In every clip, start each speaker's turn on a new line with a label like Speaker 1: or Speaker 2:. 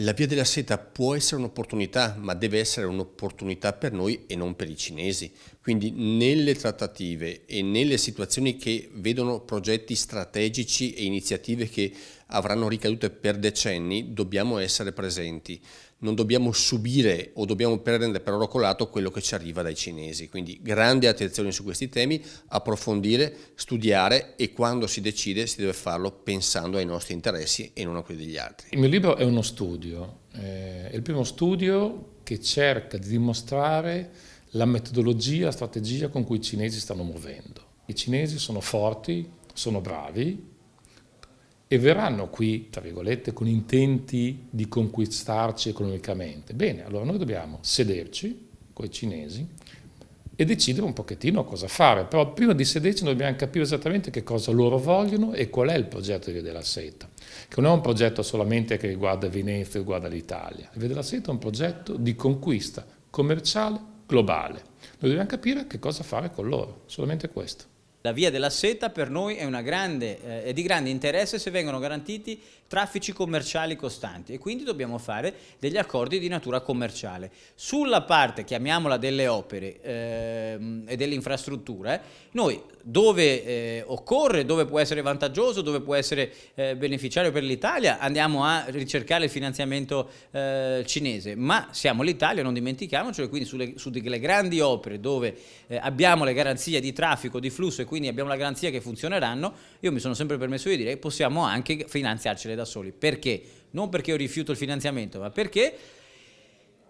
Speaker 1: La via della seta può essere un'opportunità, ma deve essere un'opportunità per noi e non per i cinesi. Quindi nelle trattative e nelle situazioni che vedono progetti strategici e iniziative che avranno ricadute per decenni, dobbiamo essere presenti. Non dobbiamo subire o dobbiamo prendere per oro colato quello che ci arriva dai cinesi. Quindi grande attenzione su questi temi, approfondire, studiare, e quando si decide si deve farlo pensando ai nostri interessi e non a quelli degli altri.
Speaker 2: Il mio libro è uno studio, è il primo studio che cerca di dimostrare la metodologia, la strategia con cui i cinesi stanno muovendo. I cinesi sono forti, sono bravi e verranno qui, tra virgolette, con intenti di conquistarci economicamente. Bene, allora noi dobbiamo sederci con i cinesi e decidere un pochettino cosa fare, però prima di sederci noi dobbiamo capire esattamente che cosa loro vogliono e qual è il progetto di Via della Seta, che non è un progetto solamente che riguarda Venezia, riguarda l'Italia. Il Via della Seta è un progetto di conquista commerciale globale. Noi dobbiamo capire che cosa fare con loro, solamente questo.
Speaker 3: La via della seta per noi è è di grande interesse se vengono garantiti traffici commerciali costanti, e quindi dobbiamo fare degli accordi di natura commerciale. Sulla parte, chiamiamola, delle opere e delle infrastrutture, noi dove occorre, dove può essere vantaggioso, dove può essere beneficiario per l'Italia, andiamo a ricercare il finanziamento cinese, ma siamo l'Italia, non dimentichiamocelo, e quindi su delle grandi opere dove abbiamo le garanzie di traffico, di flusso, e quindi abbiamo la garanzia che funzioneranno, io mi sono sempre permesso di dire che possiamo anche finanziarcele da soli. Perché? Non perché io rifiuto il finanziamento, ma perché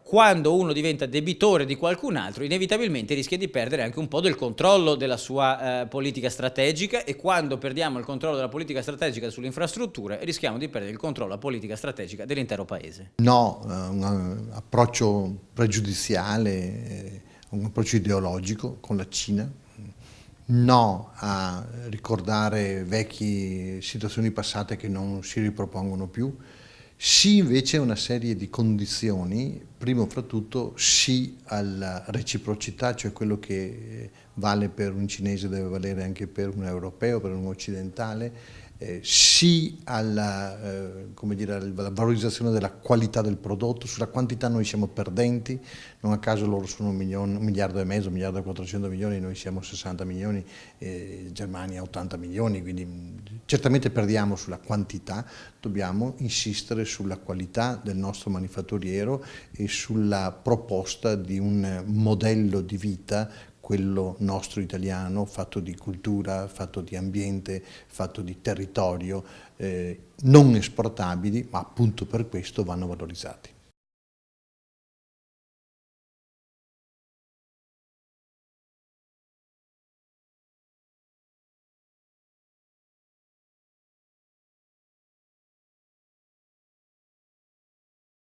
Speaker 3: quando uno diventa debitore di qualcun altro, inevitabilmente rischia di perdere anche un po' del controllo della sua politica strategica, e quando perdiamo il controllo della politica strategica sulle infrastrutture rischiamo di perdere il controllo della politica strategica dell'intero paese.
Speaker 4: No, un approccio pregiudiziale, un approccio ideologico con la Cina. No a ricordare vecchie situazioni passate che non si ripropongono più. Sì invece una serie di condizioni, primo fra tutto sì alla reciprocità, cioè quello che vale per un cinese deve valere anche per un europeo, per un occidentale, sì alla, come dire, alla valorizzazione della qualità del prodotto. Sulla quantità noi siamo perdenti, non a caso loro sono 1,5 miliardi, 1 miliardo e 400 milioni, noi siamo 60 milioni, Germania 80 milioni, quindi certamente perdiamo sulla quantità, dobbiamo insistere sulla qualità del nostro manifatturiero e sulla proposta di un modello di vita, quello nostro italiano, fatto di cultura, fatto di ambiente, fatto di territorio, non esportabili, ma appunto per questo vanno valorizzati.